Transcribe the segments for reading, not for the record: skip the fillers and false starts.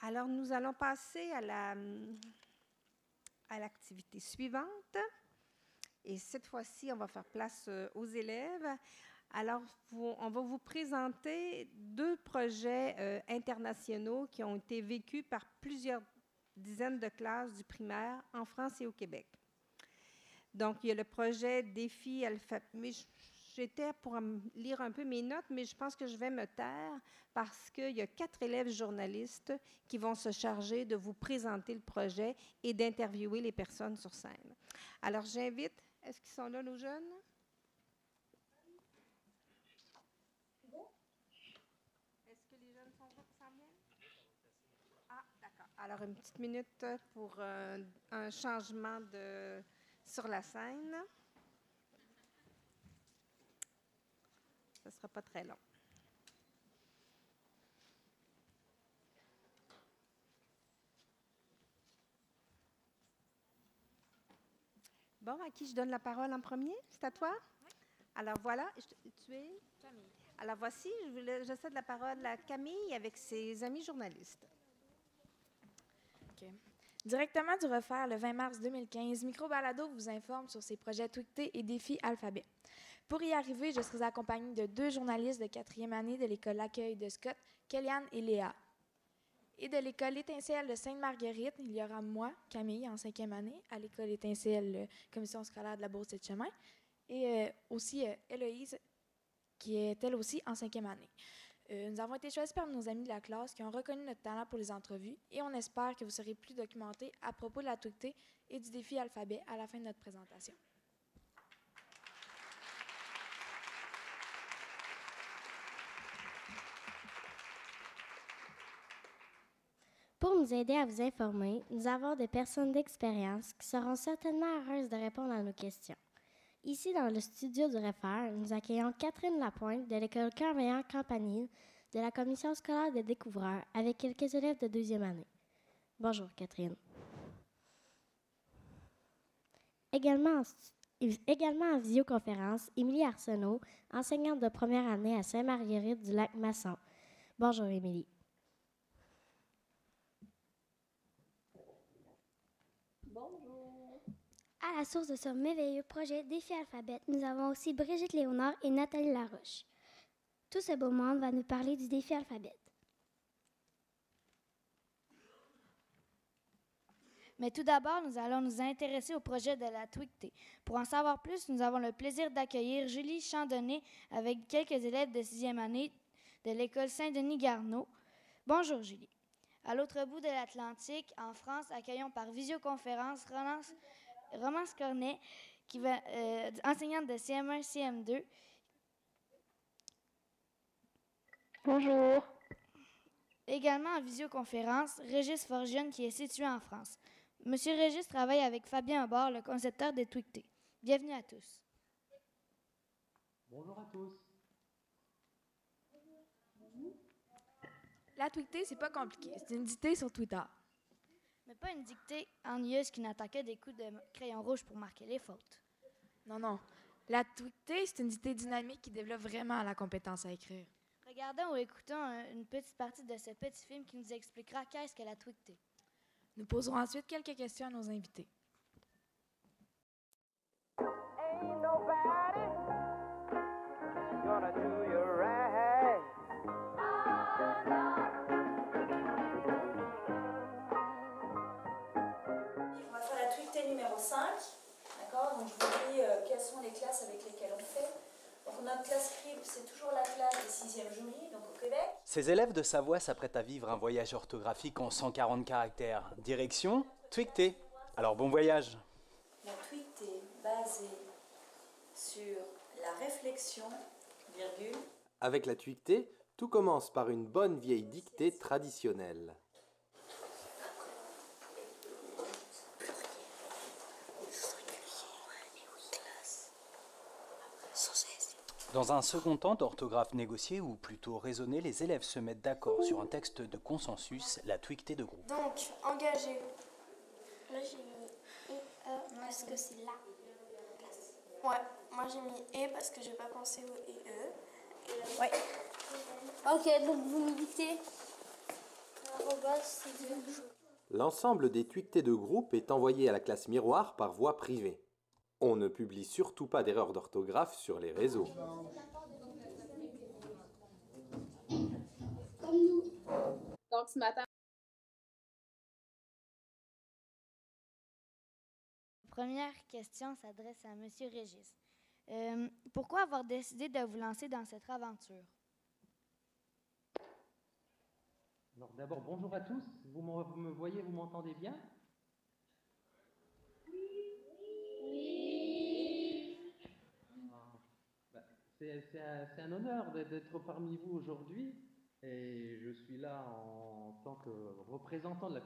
Alors, nous allons passer à l'activité suivante. Et cette fois-ci, on va faire place aux élèves. Alors, on va vous présenter 2 projets internationaux qui ont été vécus par plusieurs dizaines de classes du primaire en France et au Québec. Donc, il y a le projet Défi Alphabet. J'étais pour lire un peu mes notes, mais je pense que je vais me taire parce qu'il y a 4 élèves journalistes qui vont se charger de vous présenter le projet et d'interviewer les personnes sur scène. Alors, j'invite, est-ce qu'ils sont là, nos jeunes? Est-ce que les jeunes sont là pour s'en venir? Ah, d'accord. Alors, une petite minute pour un changement sur la scène. Ce ne sera pas très long. Bon, à qui je donne la parole en premier? C'est à toi? Oui. Alors voilà, tu es? Camille. Alors voici, je cède la parole à Camille avec ses amis journalistes. OK. Directement du Refaire, le 20 mars 2015, Microbalado vous informe sur ses projets Twicté et Défi Alphabet. Pour y arriver, je serai accompagnée de 2 journalistes de 4e année de l'école L'Accueil de Scott, Kellyanne et Léa. Et de l'école Étincelle de Sainte-Marguerite, il y aura moi, Camille, en 5e année, à l'école Étincelle, commission scolaire de la Beauce et de Chemin, et aussi Héloïse, qui est elle aussi en 5e année. Nous avons été choisis par nos amis de la classe qui ont reconnu notre talent pour les entrevues et on espère que vous serez plus documentés à propos de la Twicté et du défi Alphabet à la fin de notre présentation. Pour nous aider à vous informer, nous avons des personnes d'expérience qui seront certainement heureuses de répondre à nos questions. Ici, dans le studio du Refaire, nous accueillons Catherine Lapointe de l'école Cœur-Meilleur-Campanile de la commission scolaire des découvreurs avec quelques élèves de 2e année. Bonjour, Catherine. Également en visioconférence, Émilie Arsenault, enseignante de 1re année à Sainte-Marguerite du Lac-Masson. Bonjour, Émilie. Bonjour. À la source de ce merveilleux projet Défi Alphabet, nous avons aussi Brigitte Léonard et Nathalie Laroche. Tout ce beau monde va nous parler du Défi Alphabet. Mais tout d'abord, nous allons nous intéresser au projet de la Twicté. Pour en savoir plus, nous avons le plaisir d'accueillir Julie Chandonnet avec quelques élèves de 6e année de l'école Saint-Denis-Garneau. Bonjour Julie. À l'autre bout de l'Atlantique, en France, accueillons par visioconférence Romance Cornet, enseignante de CM1, CM2. Bonjour. Également en visioconférence, Régis Forgione qui est situé en France. Monsieur Régis travaille avec Fabien Aubard, le concepteur des Twicté. Bienvenue à tous. Bonjour à tous. La Twicté, c'est pas compliqué. C'est une dictée sur Twitter. Mais pas une dictée ennuyeuse qui n'attend que des coups de crayon rouge pour marquer les fautes. Non, non. La Twicté, c'est une dictée dynamique qui développe vraiment la compétence à écrire. Regardons ou écoutons une petite partie de ce petit film qui nous expliquera qu'est-ce que la Twicté. Nous poserons ensuite quelques questions à nos invités. Ain't nobody gonna do you right. On va faire la Twicté numéro 5. D'accord? Donc je vous dis quelles sont les classes avec lesquelles on fait. Donc notre classe CRIP, c'est toujours la classe des 6e jury, donc au Québec. Ces élèves de Savoie s'apprêtent à vivre un voyage orthographique en 140 caractères. Direction Twicté. Alors bon voyage. La Twicté basée sur la réflexion, virgule. Avec la Twicté, tout commence par une bonne vieille dictée traditionnelle. Dans un second temps d'orthographe négociée, ou plutôt raisonnée, les élèves se mettent d'accord sur un texte de consensus, la Twicté de groupe. Donc, engagé. Là, j'ai mis E parce que c'est la place. Ouais, moi j'ai mis E parce que j'ai pas pensé au E. Ouais. Ok, donc vous me dictez. L'ensemble des tweetés de groupe est envoyé à la classe miroir par voie privée. On ne publie surtout pas d'erreurs d'orthographe sur les réseaux. Donc ce matin, Première question s'adresse à M. Régis. Pourquoi avoir décidé de vous lancer dans cette aventure? Alors d'abord, bonjour à tous. Vous me voyez, vous m'entendez bien? C'est un honneur d'être parmi vous aujourd'hui. Et je suis là en tant que représentant de la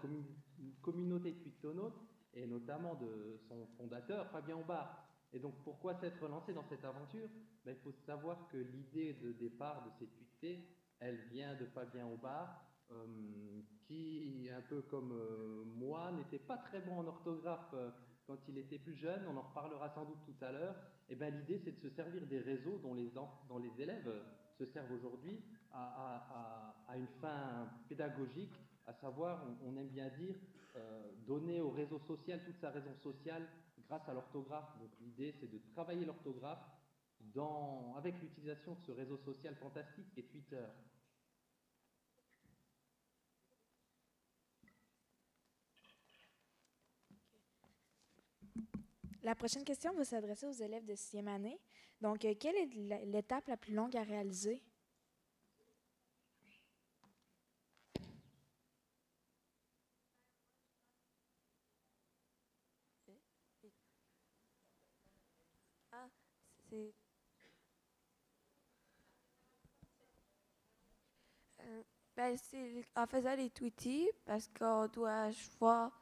communauté twictonaute et notamment de son fondateur, Fabien Aubard. Et donc, pourquoi s'être lancé dans cette aventure? Il faut savoir que l'idée de départ de ces tweetés, elle vient de Fabien Aubard, qui, un peu comme moi, n'était pas très bon en orthographe quand il était plus jeune. On en reparlera sans doute tout à l'heure. Et ben, l'idée, c'est de se servir des réseaux dont les élèves se servent aujourd'hui à une fin pédagogique, à savoir, on aime bien dire, donner au réseau social toute sa raison sociale grâce à l'orthographe. Donc l'idée, c'est de travailler l'orthographe avec l'utilisation de ce réseau social fantastique qu'est Twitter. La prochaine question va s'adresser aux élèves de 6e année. Donc, quelle est l'étape la plus longue à réaliser? C'est en faisant les tweeties, parce qu'on doit voir...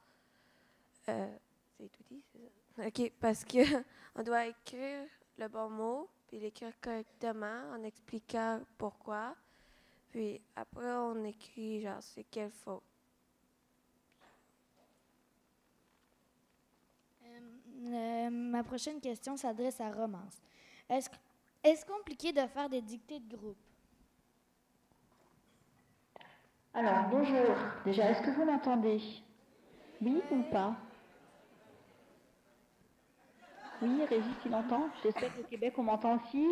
c'est tweeties, c'est ça? OK, parce qu'on doit écrire le bon mot, puis l'écrire correctement en expliquant pourquoi. Puis après, on écrit genre c'est quelle faute. Ma prochaine question s'adresse à Romance. Est-ce compliqué de faire des dictées de groupe? Alors, bonjour. Déjà, est-ce que vous m'entendez? Oui ou pas? Oui, Régis, il entend. J'espère qu'au Québec, on m'entend aussi.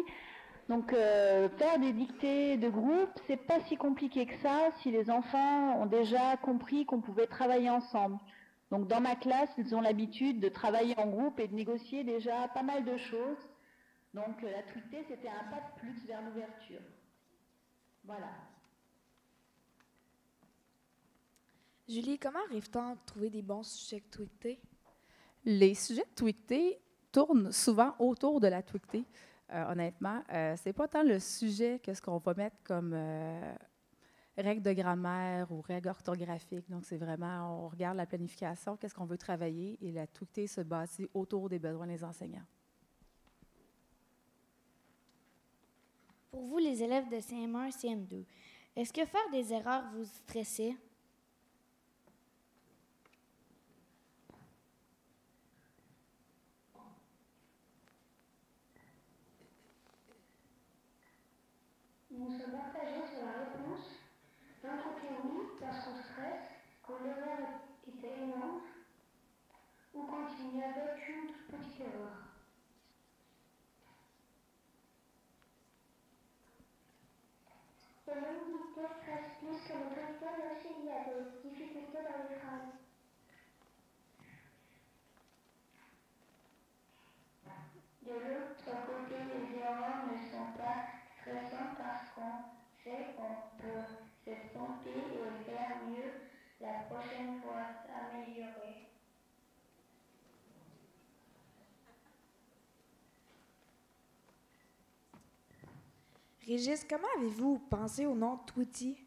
Donc, faire des dictées de groupe, c'est pas si compliqué que ça si les enfants ont déjà compris qu'on pouvait travailler ensemble. Donc, dans ma classe, ils ont l'habitude de travailler en groupe et de négocier déjà pas mal de choses. Donc, la tweetée, c'était un pas de plus vers l'ouverture. Voilà. Julie, comment arrive-t-on à trouver des bons sujets tweetés? Les sujets tweetés tournent souvent autour de la tweetée. Honnêtement, c'est pas tant le sujet que ce qu'on va mettre comme règles de grammaire ou règles orthographiques. Donc, c'est vraiment, on regarde la planification, qu'est-ce qu'on veut travailler, et la tweetée se bâtit autour des besoins des enseignants. Pour vous, les élèves de CM1 et CM2, est-ce que faire des erreurs vous stressait? Nous sommes partagés sur la réponse. D'un côté, oui, parce qu'on stresse, quand l'erreur était énorme, ou quand il n'y avait qu'une petite erreur. Le même dicté stresse plus que le dicté, mais aussi il y a des difficultés dans les phrases. De l'autre côté, les erreurs ne sont pas stressant parce qu'on sait qu'on peut se tromper et faire mieux la prochaine fois, améliorer. Régis, comment avez-vous pensé au nom Tweety?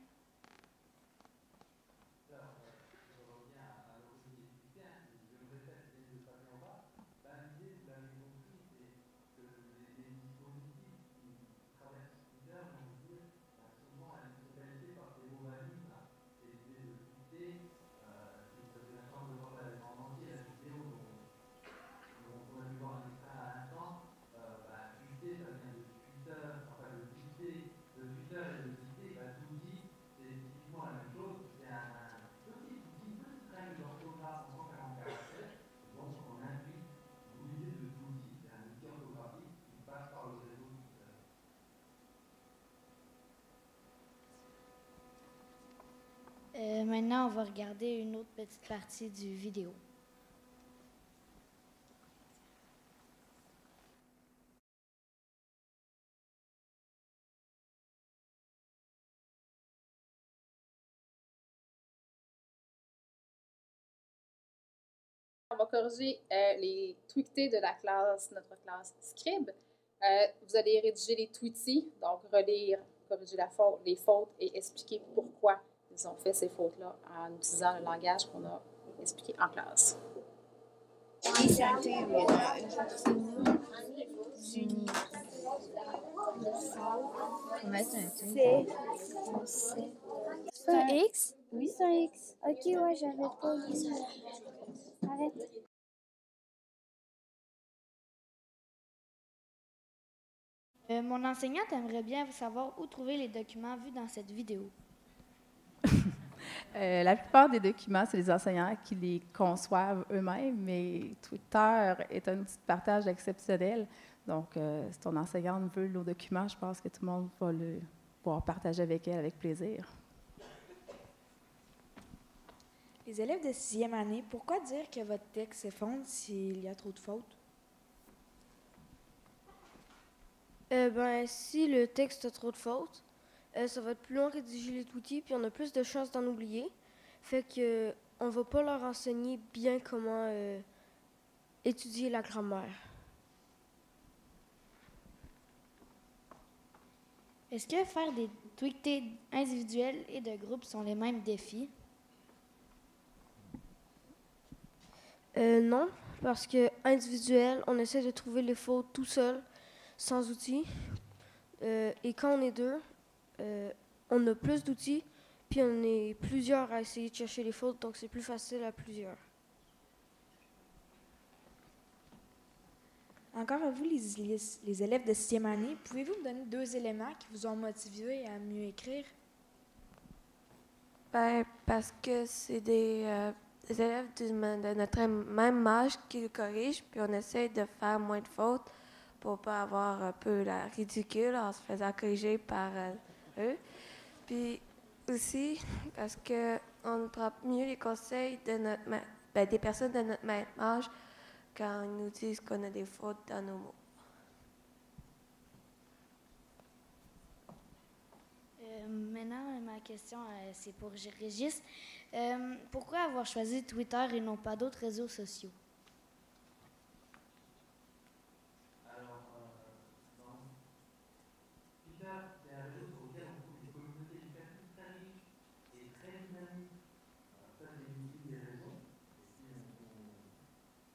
Maintenant, on va regarder une autre petite partie du vidéo. On va corriger les tweetés de la classe, notre classe Scribe. Vous allez rédiger les tweeties, donc relire, corriger les fautes et expliquer pourquoi ils ont fait ces fautes-là en utilisant le langage qu'on a expliqué en classe. C'est un X? Oui, c'est un X. Ok, ouais, j'avais pas vu ça. Arrête. Mon enseignante aimerait bien savoir où trouver les documents vus dans cette vidéo. La plupart des documents, c'est les enseignants qui les conçoivent eux-mêmes, mais Twitter est un outil de partage exceptionnel. Donc, si ton enseignante veut nos documents, je pense que tout le monde va pouvoir partager avec elle avec plaisir. Les élèves de 6e année, pourquoi dire que votre texte s'effondre s'il y a trop de fautes? Si le texte a trop de fautes, ça va être plus long à rédiger les outils, puis on a plus de chances d'en oublier. Fait que on va pas leur enseigner bien comment étudier la grammaire. Est-ce que faire des tweetés individuels et de groupe sont les mêmes défis? Non, parce que individuel, on essaie de trouver les fautes tout seul, sans outils. Et quand on est deux, on a plus d'outils, puis on est plusieurs à essayer de chercher les fautes, donc c'est plus facile à plusieurs. Encore à vous, les élèves de 6e année, pouvez-vous me donner 2 éléments qui vous ont motivé à mieux écrire? Parce que c'est des élèves de notre même âge qui le corrigent, puis on essaie de faire moins de fautes pour pas avoir un peu la ridicule en se faisant corriger par eux. Puis aussi parce qu'on prend mieux les conseils de des personnes de notre même âge quand ils nous disent qu'on a des fautes dans nos mots. Maintenant, ma question, c'est pour Régis. Pourquoi avoir choisi Twitter et non pas d'autres réseaux sociaux? Alors, Twitter, c'est un réseau sur lequel on trouve des communautés éducatives très riches et très dynamiques. Ça, c'est une des raisons. Et puis,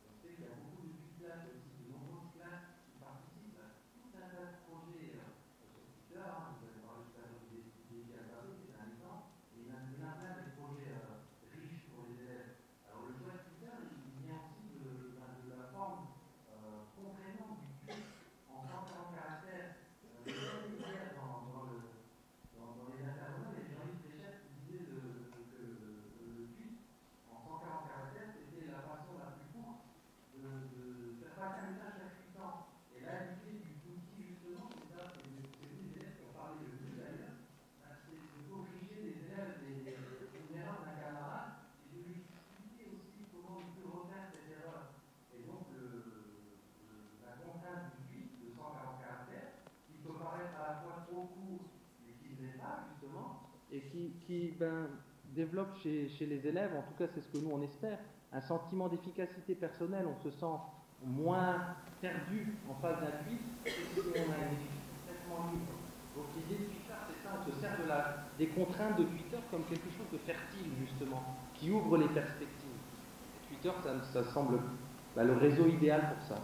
on sait qu'il y a beaucoup de classes, aussi de nombreuses classes qui participent à tout un tas de projets sur Twitter. Vous avez parlé tout à l'heure des défis alphabétiques, c'est un exemple. Et il y en a plein des projets riches pour les élèves. Alors, le choix de Twitter, il vient aussi de la forme contraignante du tweet en 140 caractères. Hier, dans les intervenants, il y avait Jean-Yves Fréchette qui disait que le tweet en 140 caractères, c'était la façon la plus courte de faire passer un message percutant. Et là, l'idée du outil, justement, c'est ça, c'est vous les élèves qui ont parlé le plus d'ailleurs, c'est de corriger les élèves une erreur d'un camarade et de lui expliquer aussi comment il peut refaire cette erreur. Et donc, la contrainte du tweet de 140 caractères, qui peut paraître à la fois trop court, mais qui ne l'est pas, justement, et qui développe chez les élèves, en tout cas c'est ce que nous on espère, un sentiment d'efficacité personnelle. On se sent moins perdu en face d'un tweet, et si on a une écriture complètement libre. Donc l'idée de Twitter, c'est ça, on se sert des contraintes de Twitter comme quelque chose de fertile, justement, qui ouvre les perspectives. Et Twitter, ça semble le réseau idéal pour ça.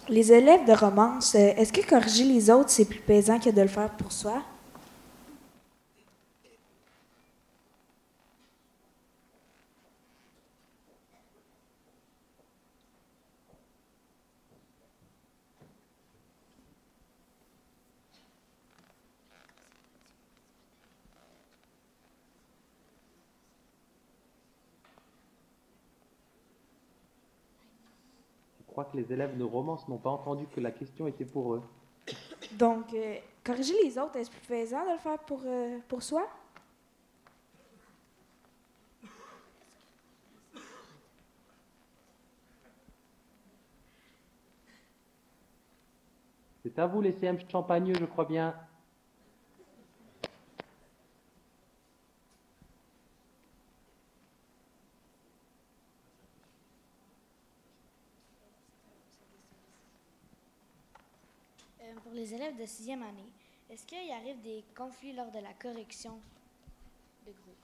Les élèves de romance, est-ce que corriger les autres, c'est plus plaisant que de le faire pour soi? Je crois que les élèves de romance n'ont pas entendu que la question était pour eux. Donc, corriger les autres, est-ce plus faisant de le faire pour soi? C'est à vous les CM Champagneux, je crois bien. Pour les élèves de 6e année, est-ce qu'il arrive des conflits lors de la correction de groupe?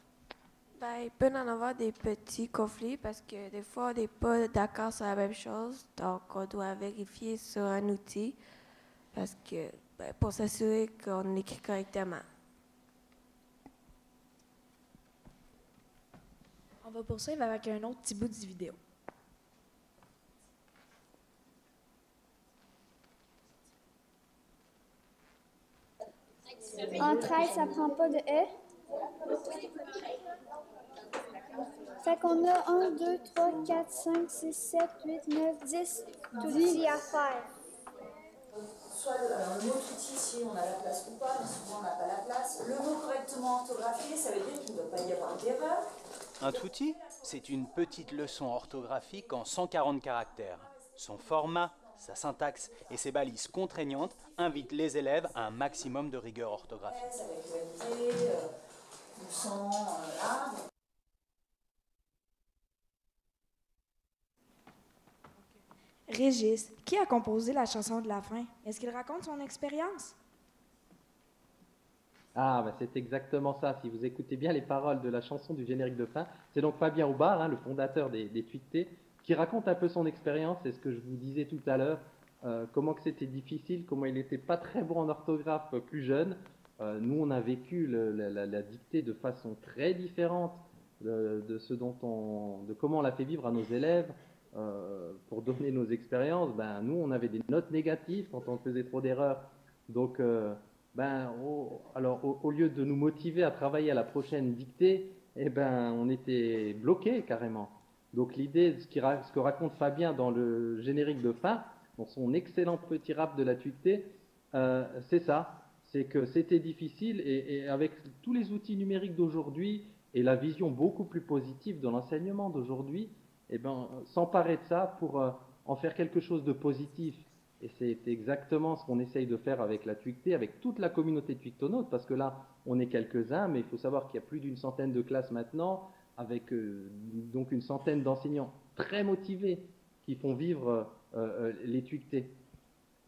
Ben, il peut en avoir des petits conflits parce que des fois, on n'est pas d'accord sur la même chose. Donc, on doit vérifier sur un outil parce que, pour s'assurer qu'on écrit correctement. On va poursuivre avec un autre petit bout de vidéo. En 13, ça prend pas de E. Fait qu'on a 1, 2, 3, 4, 5, 6, 7, 8, 9, 10 outils à faire. Soit le mot outil, si on a la place ou pas, mais souvent on n'a pas la place. Le mot correctement orthographié, ça veut dire qu'il ne doit pas y avoir d'erreur. Un touti, c'est une petite leçon orthographique en 140 caractères. Son format, sa syntaxe et ses balises contraignantes invitent les élèves à un maximum de rigueur orthographique. Avec le NT, le son, là. Régis, qui a composé la chanson de la fin? Est-ce qu'il raconte son expérience? Ah, bah c'est exactement ça. Si vous écoutez bien les paroles de la chanson du générique de fin, c'est donc Fabien Houbard, le fondateur des Tweetés, qui raconte un peu son expérience. C'est ce que je vous disais tout à l'heure, comment que c'était difficile, comment il n'était pas très bon en orthographe plus jeune. Nous, on a vécu la dictée de façon très différente de comment on l'a fait vivre à nos élèves. Pour donner nos expériences, nous, on avait des notes négatives quand on faisait trop d'erreurs. Donc, au lieu de nous motiver à travailler à la prochaine dictée, on était bloqués carrément. Donc, l'idée, ce que raconte Fabien dans le générique de fin, dans son excellent petit rap de la tweetée, c'est ça. C'est que c'était difficile et avec tous les outils numériques d'aujourd'hui et la vision beaucoup plus positive de l'enseignement d'aujourd'hui, s'emparer de ça pour en faire quelque chose de positif. Et c'est exactement ce qu'on essaye de faire avec la tweetée, avec toute la communauté twictonaute, parce que là, on est quelques-uns, mais il faut savoir qu'il y a plus d'une centaine de classes maintenant, avec donc une centaine d'enseignants très motivés qui font vivre les tweetés.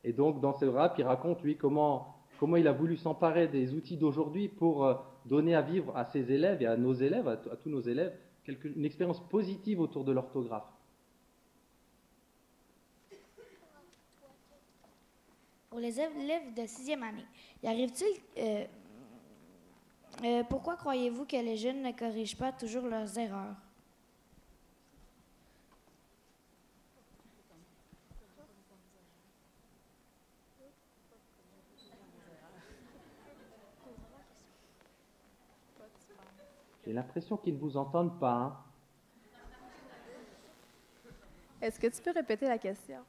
Et donc, dans ce rap, il raconte, lui, comment il a voulu s'emparer des outils d'aujourd'hui pour donner à vivre à ses élèves et à nos élèves, à tous nos élèves, une expérience positive autour de l'orthographe. Pour les élèves de 6e année, y arrive-t-il... pourquoi croyez-vous que les jeunes ne corrigent pas toujours leurs erreurs? J'ai l'impression qu'ils ne vous entendent pas. Hein. Est-ce que tu peux répéter la question?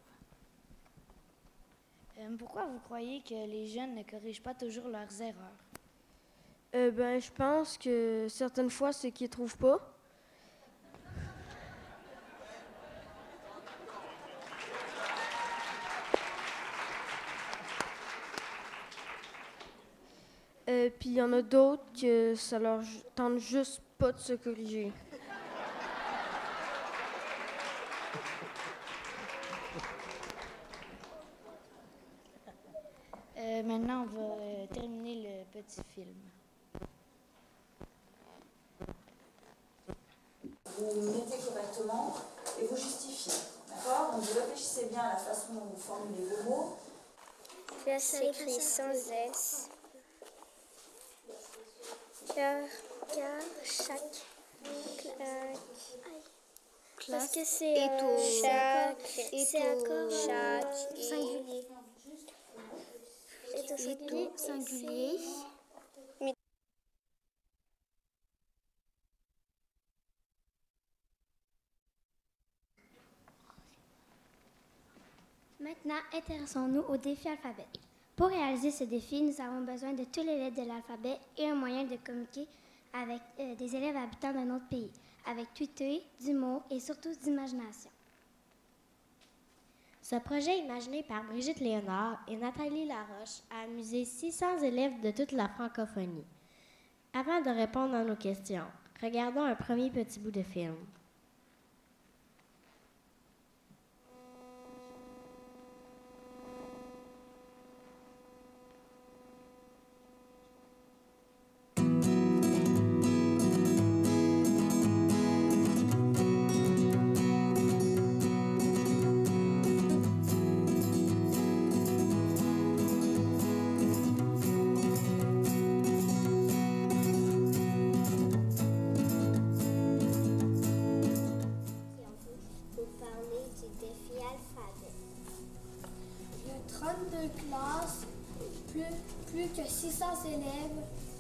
Pourquoi vous croyez que les jeunes ne corrigent pas toujours leurs erreurs? Je pense que certaines fois, c'est qu'ils ne trouvent pas. Puis il y en a d'autres que ça leur tente juste pas de se corriger. Maintenant, on va terminer le petit film. Vous mettez correctement et vous justifiez. D'accord? Donc vous réfléchissez bien à la façon dont vous formulez vos mots. Là, c'est écrit sans S. Car, chaque, claque. Parce que c'est chaque, singulier. Et singulier. Maintenant, intéressons-nous au défi alphabet. Pour réaliser ce défi, nous avons besoin de tous les lettres de l'alphabet et un moyen de communiquer avec des élèves habitants d'un autre pays, avec tweeter, d'humour et surtout d'imagination. Ce projet imaginé par Brigitte Léonard et Nathalie Laroche a amusé 600 élèves de toute la francophonie. Avant de répondre à nos questions, regardons un premier petit bout de film. Pour parler du défi alphabet. Il y a 32 classes, plus que 600 élèves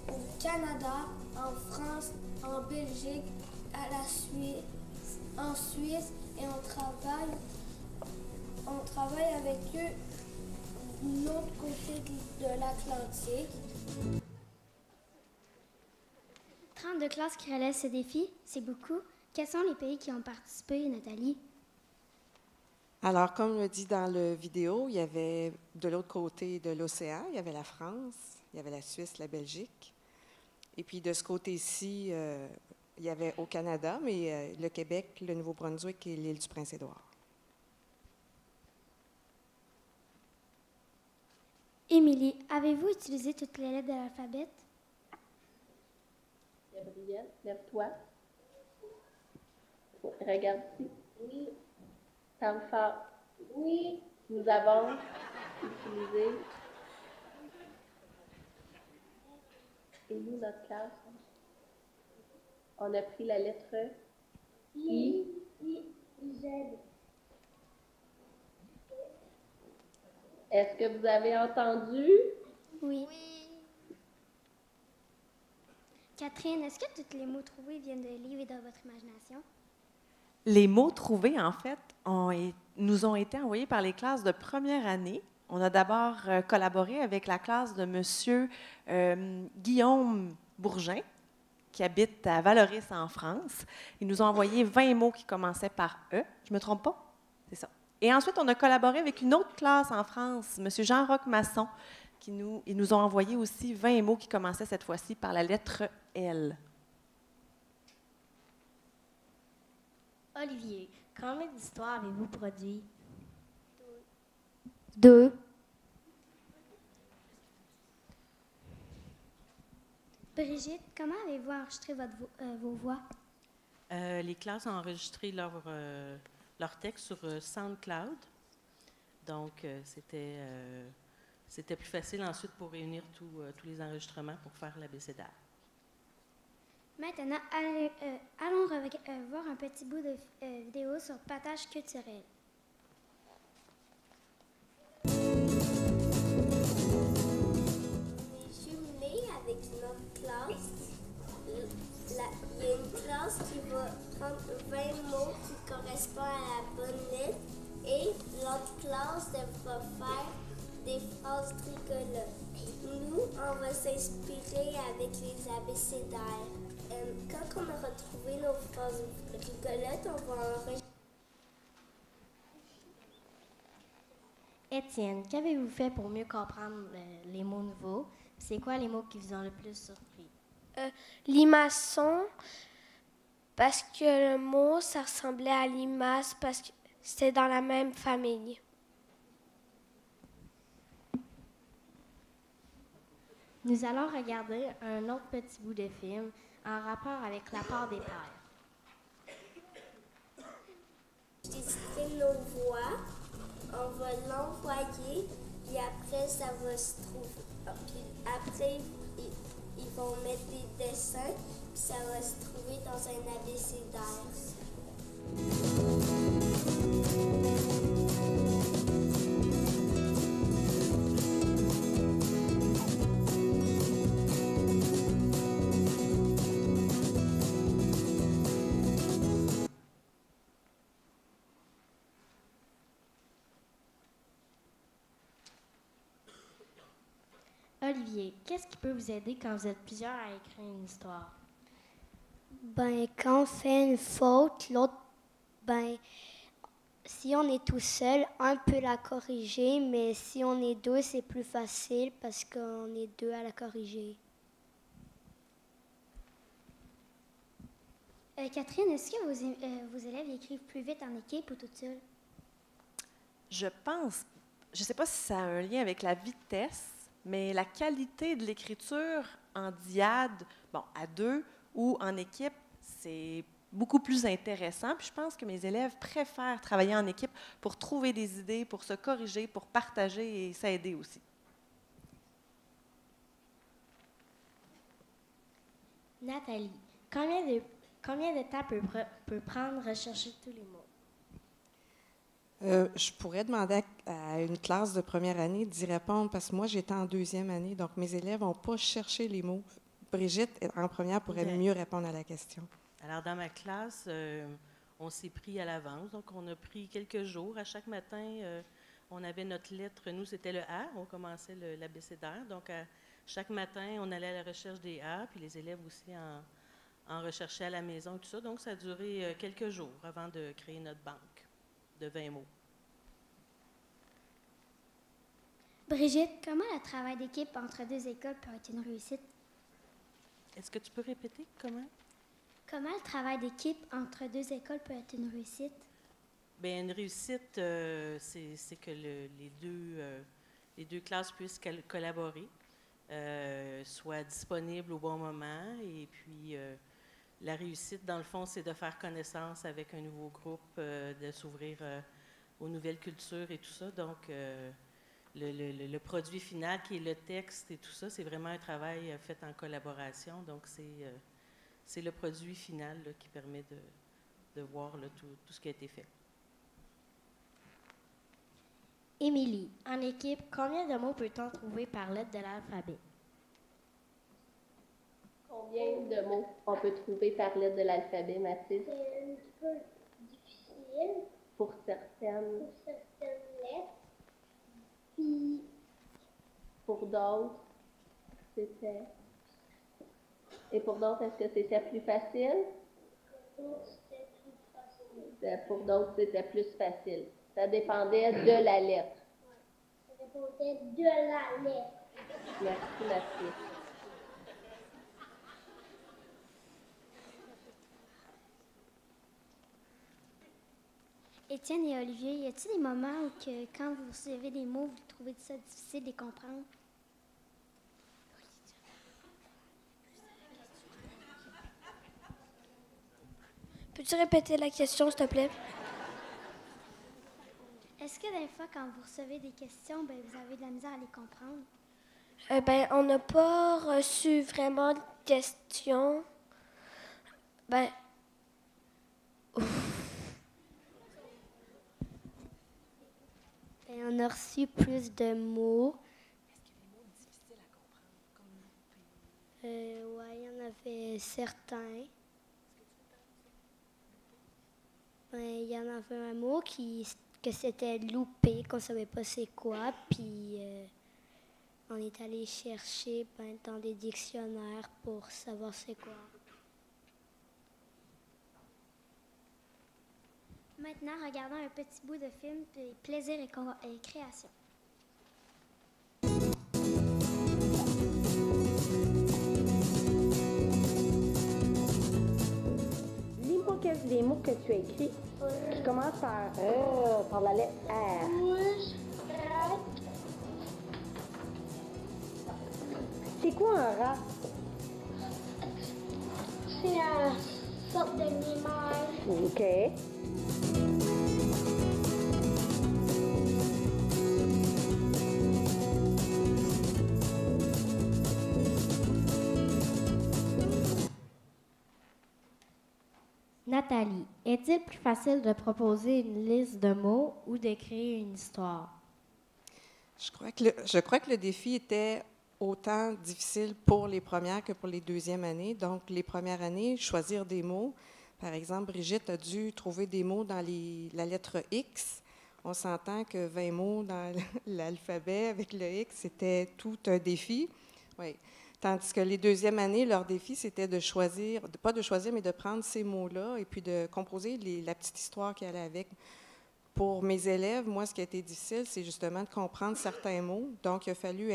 au Canada, en France, en Belgique, à la Suisse, en Suisse, et on travaille avec eux de l'autre côté de l'Atlantique. 32 classes qui relèvent ce défi, c'est beaucoup. Quels sont les pays qui ont participé, Nathalie? Alors, comme le dit dans la vidéo, il y avait de l'autre côté de l'océan, il y avait la France, il y avait la Suisse, la Belgique. Et puis de ce côté-ci, il y avait au Canada, mais le Québec, le Nouveau-Brunswick et l'île du Prince-Édouard. Émilie, avez-vous utilisé toutes les lettres de l'alphabet? Gabrielle, lève-toi. Regarde ici. Oui. Parle fort. Oui. Nous avons utilisé. Et nous, notre classe, on a pris la lettre I. Z. Est-ce que vous avez entendu? Oui. Catherine, est-ce que tous les mots trouvés viennent de livres et de votre imagination? Les mots trouvés, en fait, nous ont été envoyés par les classes de première année. On a d'abord collaboré avec la classe de M. Guillaume Bourgin, qui habite à Valoris, en France. Ils nous ont envoyé 20 mots qui commençaient par « E ». Je ne me trompe pas? C'est ça. Et ensuite, on a collaboré avec une autre classe en France, M. Jean-Roch Masson, ils nous ont envoyé aussi 20 mots qui commençaient cette fois-ci par la lettre L. Olivier, combien d'histoires avez-vous produit? 2. Brigitte, comment avez-vous enregistré vos voix? Les classes ont enregistré leur texte sur SoundCloud. Donc, c'était plus facile ensuite pour réunir tous les enregistrements pour faire l'abécédaire. Maintenant, allons voir un petit bout de vidéo sur partage culturel. On est jumelés avec une autre classe. Il y a une classe qui va prendre 20 mots qui correspondent à la bonne lettre et l'autre classe devra faire des phrases rigolotes. Nous, on va s'inspirer avec les abécédaires. Quand on aura trouvé nos phrases rigolotes, on va enregistrer. Étienne, qu'avez-vous fait pour mieux comprendre les mots nouveaux? C'est quoi les mots qui vous ont le plus surpris? Limaçon, parce que le mot, ça ressemblait à limace, parce que c'était dans la même famille. Nous allons regarder un autre petit bout de film en rapport avec l'apport des pères. Enregistrer nos voix, on va l'envoyer, puis après, ça va se trouver. Puis après, ils vont mettre des dessins, puis ça va se trouver dans un abécédaire. Olivier, qu'est-ce qui peut vous aider quand vous êtes plusieurs à écrire une histoire? Ben, quand on fait une faute, l'autre, ben, si on est tout seul, un peut la corriger, mais si on est deux, c'est plus facile parce qu'on est deux à la corriger. Catherine, est-ce que vos élèves écrivent plus vite en équipe ou toute seule? Je pense, je ne sais pas si ça a un lien avec la vitesse, mais la qualité de l'écriture en diade, bon, à deux ou en équipe, c'est beaucoup plus intéressant. Puis je pense que mes élèves préfèrent travailler en équipe pour trouver des idées, pour se corriger, pour partager et s'aider aussi. Nathalie, combien de temps peut prendre rechercher tous les mots? Je pourrais demander à une classe de première année d'y répondre parce que moi, j'étais en deuxième année, donc mes élèves n'ont pas cherché les mots. Brigitte, en première, pourrait mieux répondre à la question. Alors, dans ma classe, on s'est pris à l'avance. Donc, on a pris quelques jours. À chaque matin, on avait notre lettre. Nous, c'était le A. On commençait l'abécédaire. Donc, chaque matin, on allait à la recherche des A, puis les élèves aussi en recherchaient à la maison, tout ça. Donc, ça a duré quelques jours avant de créer notre banque de 20 mots. Brigitte, comment le travail d'équipe entre deux écoles peut être une réussite? Est-ce que tu peux répéter comment? Comment le travail d'équipe entre deux écoles peut être une réussite? Bien, une réussite, c'est que les deux classes puissent collaborer, soient disponibles au bon moment. Et puis, la réussite, dans le fond, c'est de faire connaissance avec un nouveau groupe, de s'ouvrir aux nouvelles cultures et tout ça. Donc, le produit final, qui est le texte et tout ça, c'est vraiment un travail fait en collaboration. Donc, c'est le produit final là, qui permet de voir là, tout ce qui a été fait. Émilie, en équipe, combien de mots peut-on trouver par lettre de l'alphabet? Combien de mots on peut trouver par lettre de l'alphabet, Mathilde? C'est un petit peu difficile. Pour certaines lettres. Puis, pour d'autres, c'était... Et pour d'autres, est-ce que c'était plus facile? Pour d'autres, c'était plus facile. Ça dépendait de la lettre. Ça dépendait de la lettre. Merci, Mathilde. Étienne et Olivier, y a-t-il des moments où, quand vous recevez des mots, vous trouvez ça difficile de les comprendre? Peux-tu répéter la question, s'il te plaît? Est-ce que des fois, quand vous recevez des questions, ben, vous avez de la misère à les comprendre? Ben, on n'a pas reçu vraiment de questions. Ben, Ben, on a reçu plus de mots. Est-ce qu'il y a des mots difficiles à comprendre, comme Oui, il y en avait certains. Ben, il y en avait un mot que c'était loupé, qu'on ne savait pas c'est quoi, puis on est allé chercher dans des dictionnaires pour savoir c'est quoi. Maintenant, regardons un petit bout de film de plaisir et création. Lis-moi des mots que tu as écrits qui commencent par la lettre R. Rouge, C'est quoi un rat? c'est une sorte d'animal. OK. Nathalie, est-il plus facile de proposer une liste de mots ou de créer une histoire? Je crois que le défi était autant difficile pour les premières que pour les deuxièmes années. Donc, les premières années, choisir des mots. Par exemple, Brigitte a dû trouver des mots dans la lettre X. On s'entend que 20 mots dans l'alphabet avec le X, c'était tout un défi. Oui. Tandis que les deuxièmes années, leur défi, c'était de choisir, pas de choisir, mais de prendre ces mots-là et puis de composer la petite histoire qui allait avec. Pour mes élèves, moi, ce qui a été difficile, c'est justement de comprendre certains mots. Donc, il a fallu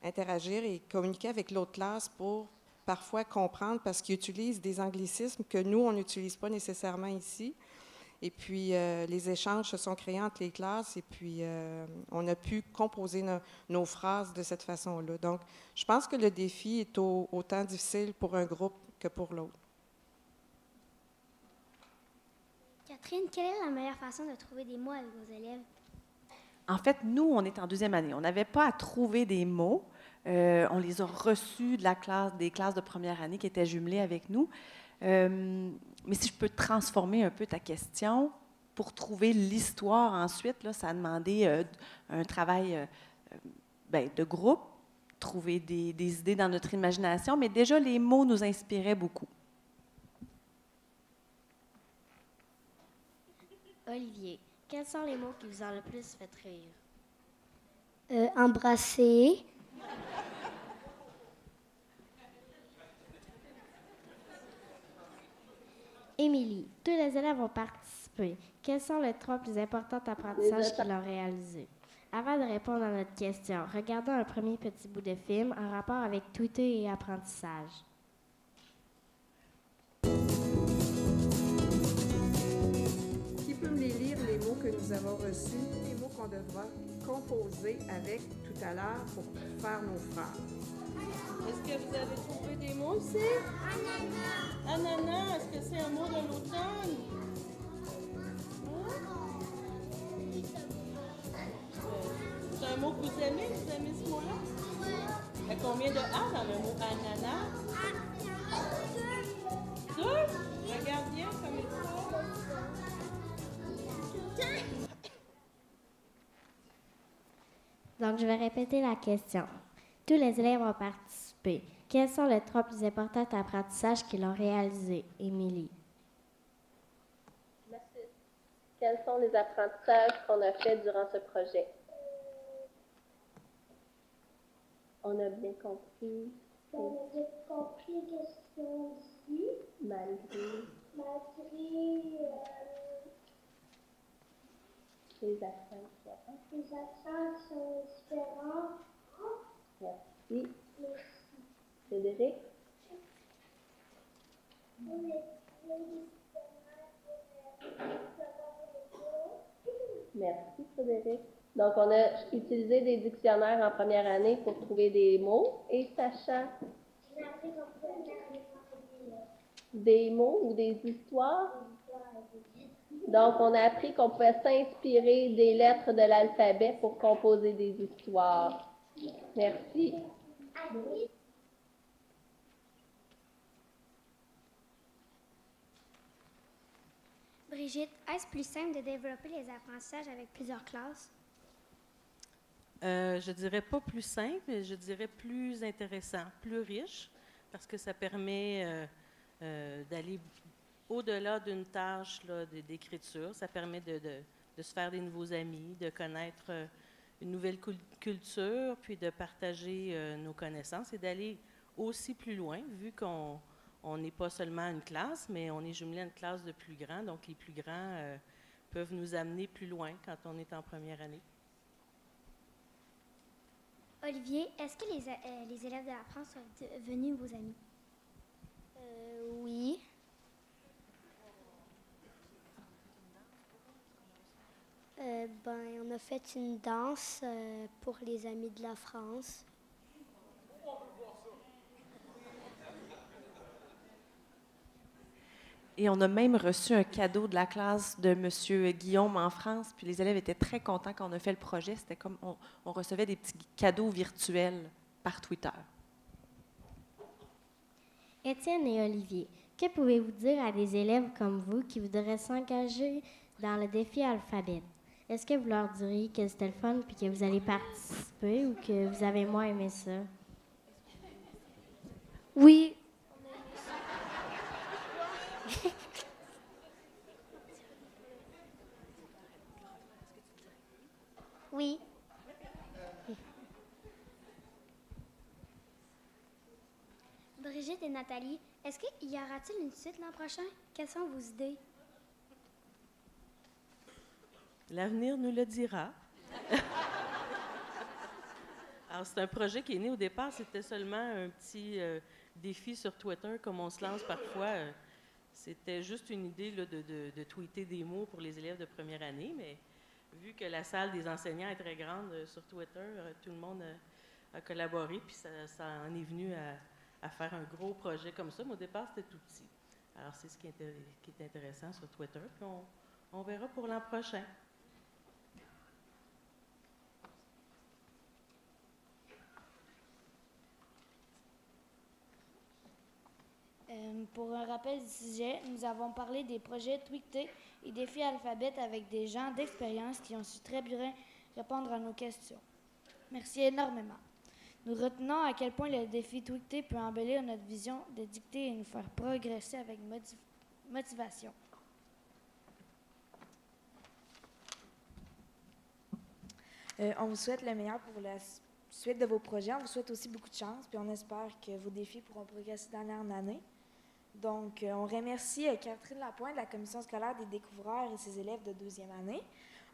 interagir et communiquer avec l'autre classe pour parfois comprendre, parce qu'ils utilisent des anglicismes que nous, on n'utilise pas nécessairement ici. Et puis, les échanges se sont créés entre les classes et puis on a pu composer nos phrases de cette façon-là. Donc, je pense que le défi est autant difficile pour un groupe que pour l'autre. Catherine, quelle est la meilleure façon de trouver des mots avec vos élèves? En fait, nous, on est en deuxième année. On n'avait pas à trouver des mots. On les a reçus des classes de première année qui étaient jumelées avec nous. Mais si je peux transformer un peu ta question, pour trouver l'histoire ensuite, là, ça a demandé un travail de groupe, trouver des idées dans notre imagination, mais déjà les mots nous inspiraient beaucoup. Olivier, quels sont les mots qui vous ont le plus fait rire? Embrasser. Émilie, tous les élèves ont participé. Quels sont les 3 plus importants apprentissages qu'ils ont réalisés? Avant de répondre à notre question, regardons un premier petit bout de film en rapport avec Twitter et apprentissage. Qui peut me les lire, les mots que nous avons reçus, les mots qu'on devra composer avec tout à l'heure pour faire nos phrases? Est-ce que vous avez trouvé des mots ici? Ananas. Ananas, est-ce que c'est un mot de l'automne? C'est un mot que vous aimez? Vous aimez ce mot-là? Il y a combien de A dans le mot ananas? Deux? Regarde bien comme il faut. Donc, je vais répéter la question. Tous les élèves ont participé. Quels sont les 3 plus importants apprentissages qu'ils ont réalisés? Émilie. Merci. Quels sont les apprentissages qu'on a faits durant ce projet? On a bien compris. On a bien compris qu'est-ce qu'il y a ici. Malgré les accents différents. Les accents sont différents. Merci. Frédéric? Merci, Frédéric. Donc, on a utilisé des dictionnaires en première année pour trouver des mots. Et Sacha? Des mots ou des histoires? Donc, on a appris qu'on pouvait s'inspirer des lettres de l'alphabet pour composer des histoires. Merci. Brigitte, est-ce plus simple de développer les apprentissages avec plusieurs classes? Je dirais pas plus simple, mais je dirais plus intéressant, plus riche, parce que ça permet d'aller au-delà d'une tâche d'écriture. Ça permet de se faire des nouveaux amis, de connaître une nouvelle culture, puis de partager nos connaissances et d'aller aussi plus loin, vu qu'on n'est pas seulement une classe, mais on est jumelé à une classe de plus grands. Donc, les plus grands peuvent nous amener plus loin quand on est en première année. Olivier, est-ce que les élèves de la France sont devenus vos amis? Oui. On a fait une danse pour les amis de la France. Et on a même reçu un cadeau de la classe de M. Guillaume en France, puis les élèves étaient très contents quand on a fait le projet. C'était comme on recevait des petits cadeaux virtuels par Twitter. Étienne et Olivier, que pouvez-vous dire à des élèves comme vous qui voudraient s'engager dans le défi alphabet? Est-ce que vous leur diriez que c'était le fun puis que vous allez participer ou que vous avez moins aimé ça? Oui. Oui. Brigitte et Nathalie, est-ce qu'il y aura-t-il une suite l'an prochain? Quelles sont vos idées? L'avenir nous le dira. Alors, c'est un projet qui est né au départ, c'était seulement un petit défi sur Twitter, comme on se lance parfois. C'était juste une idée là, de tweeter des mots pour les élèves de première année, mais vu que la salle des enseignants est très grande sur Twitter, tout le monde a collaboré, puis ça en est venu à faire un gros projet comme ça, mais au départ, c'était tout petit. Alors, c'est ce qui est intéressant sur Twitter, puis on verra pour l'an prochain. Pour un rappel du sujet, nous avons parlé des projets Twicté et défis alphabet avec des gens d'expérience qui ont su très bien répondre à nos questions. Merci énormément. Nous retenons à quel point le défi Twicté peut embellir notre vision de dictée et nous faire progresser avec motivation. On vous souhaite le meilleur pour la suite de vos projets. On vous souhaite aussi beaucoup de chance, puis on espère que vos défis pourront progresser d'année en année. Donc, on remercie Catherine Lapointe de la Commission scolaire des découvreurs et ses élèves de 2e année.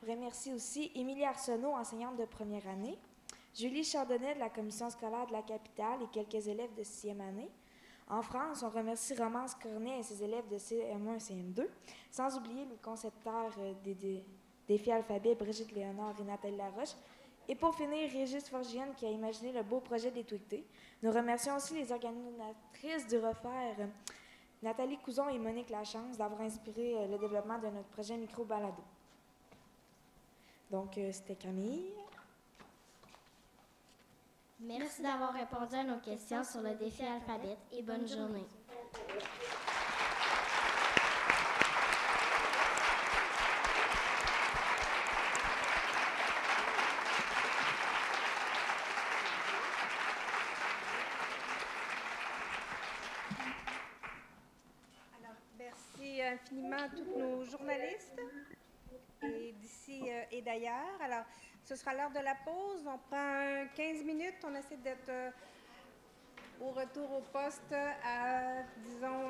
On remercie aussi Émilie Arsenault, enseignante de première année, Julie Chardonnay de la Commission scolaire de la capitale et quelques élèves de 6e année. En France, on remercie Romance Cornet et ses élèves de CM1 et CM2, sans oublier les concepteurs des défis alphabet, Brigitte Léonard et Nathalie Laroche. Et pour finir, Régis Forgienne qui a imaginé le beau projet des Twicté. Nous remercions aussi les organisatrices du refaire, Nathalie Couzon et Monique Lachance, d'avoir inspiré le développement de notre projet micro-balado. Donc, c'était Camille. Merci d'avoir répondu à nos questions sur le défi alphabet et bonne journée. Infiniment à tous nos journalistes et d'ici et d'ailleurs. Alors, ce sera l'heure de la pause. On prend 15 minutes. On essaie d'être au retour au poste à, disons,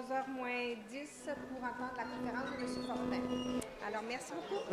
11h moins 10 pour entendre la conférence de M. Fortin. Alors, merci beaucoup.